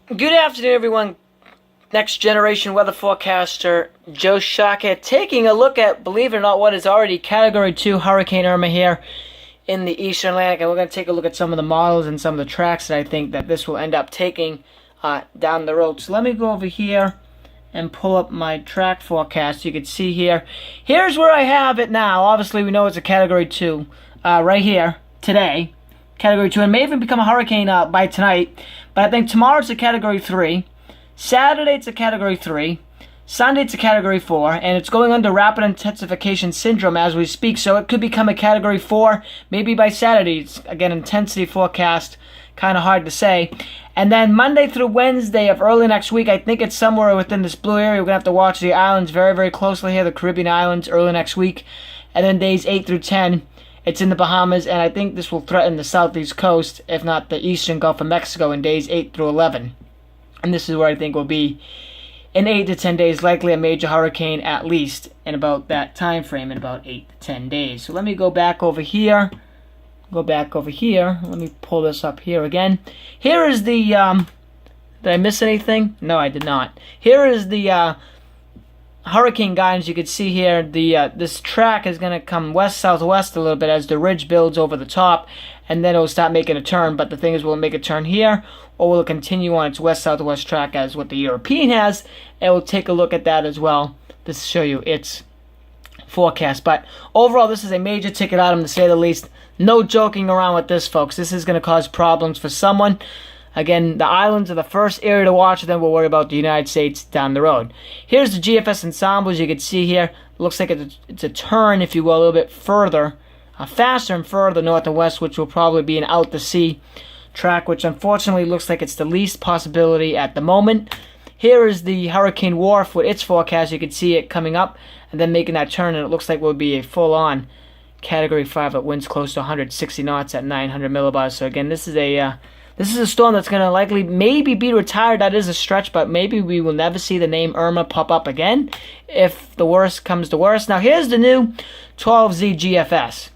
Good afternoon, everyone. Next generation weather forecaster Joe Shaka taking a look at, believe it or not, what is already Category 2 Hurricane Irma here in the Eastern Atlantic. And we're going to take a look at some of the models and some of the tracks that I think that this will end up taking down the road. So let me go over here and pull up my track forecast. You can see here. Here's where I have it now. Obviously, we know it's a Category 2 right here today. Category 2, and may even become a hurricane by tonight. But I think tomorrow it's a Category 3. Saturday it's a Category 3. Sunday it's a Category 4. And it's going under rapid intensification syndrome as we speak. So it could become a Category 4 maybe by Saturday. It's, again, intensity forecast. Kind of hard to say. And then Monday through Wednesday of early next week, I think it's somewhere within this blue area. We're going to have to watch the islands very, very closely here. The Caribbean islands early next week. And then days 8 through 10. It's in the Bahamas, and I think this will threaten the southeast coast, if not the eastern Gulf of Mexico, in days 8 through 11. And this is where I think will be, in 8 to 10 days, likely a major hurricane at least, in about that time frame, in about 8 to 10 days. So let me go back over here. Let me pull this up here again. Here is the, did I miss anything? No, I did not. Here is the, hurricane guidance. You can see here this track is going to come west-southwest a little bit as the ridge builds over the top, and then it'll start making a turn. But the thing is, will it make a turn here, or will it continue on its west-southwest track as what the European has? And we'll take a look at that as well to show you its forecast. But overall, this is a major ticket item, to say the least. No joking around with this, folks. This is going to cause problems for someone. Again, the islands are the first area to watch, then we'll worry about the United States down the road. Here's the GFS ensembles. You can see here, it looks like it's a turn, if you will, a little bit further, faster and further north and west, which will probably be an out-to-sea track, which unfortunately looks like it's the least possibility at the moment. Here is the Hurricane Wharf with its forecast. You can see it coming up and then making that turn, and it looks like it will be a full-on Category 5 at winds close to 160 knots at 900 millibars. So again, this is a storm that's going to likely maybe be retired. That is a stretch, but maybe we will never see the name Irma pop up again if the worst comes to worst. Now, here's the new 12Z GFS.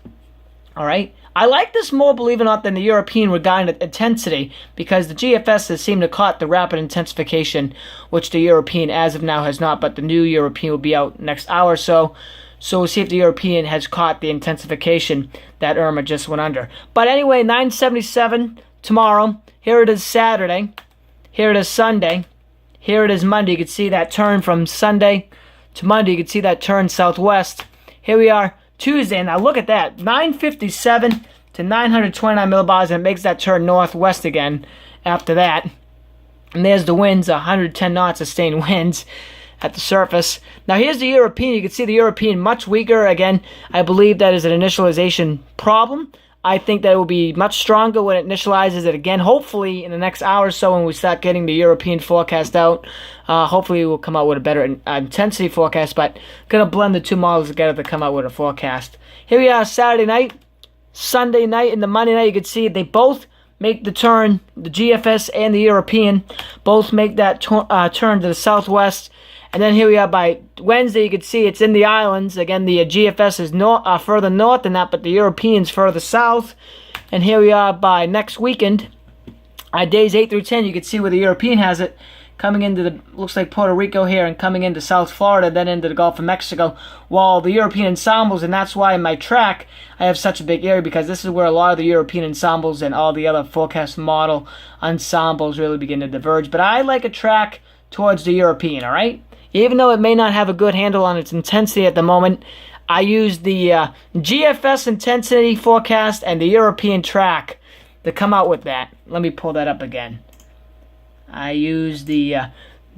All right. I like this more, believe it or not, than the European regarding intensity, because the GFS has seemed to caught the rapid intensification, which the European as of now has not, but the new European will be out next hour or so. So we'll see if the European has caught the intensification that Irma just went under. But anyway, 977 tomorrow. Here it is Saturday. Here it is Sunday. Here it is Monday. You can see that turn from Sunday to Monday. You can see that turn southwest. Here we are Tuesday. Now look at that. 957 to 929 millibars, and it makes that turn northwest again after that. And there's the winds, 110 knots sustained winds at the surface. Now here's the European. You can see the European much weaker. Again, I believe that is an initialization problem. I think that it will be much stronger when it initializes it again. Hopefully, in the next hour or so, when we start getting the European forecast out, hopefully we'll come out with a better intensity forecast. But going to blend the two models together to come out with a forecast. Here we are Saturday night, Sunday night, and the Monday night. You can see they both make the turn. The GFS and the European both make that turn to the southwest. And then here we are by Wednesday. You can see it's in the islands. Again, the GFS is further north than that, but the European's further south. And here we are by next weekend. Days 8 through 10, you can see where the European has it. Coming into the, looks like Puerto Rico here, and coming into South Florida, then into the Gulf of Mexico. While the European ensembles, and that's why in my track, I have such a big area, because this is where a lot of the European ensembles and all the other forecast model ensembles really begin to diverge. But I like a track towards the European, all right? Even though it may not have a good handle on its intensity at the moment, I use the GFS intensity forecast and the European track to come out with that. Let me pull that up again. I use the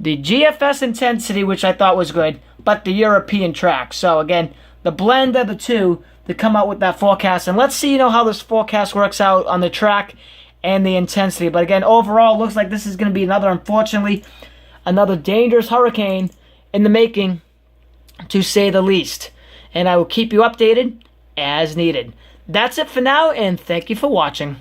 GFS intensity, which I thought was good, but the European track. So again, the blend of the two to come out with that forecast. And let's see, how this forecast works out on the track and the intensity. But again, overall, it looks like this is going to be unfortunately, another dangerous hurricane in the making, to say the least. And I will keep you updated as needed. That's it for now, and thank you for watching.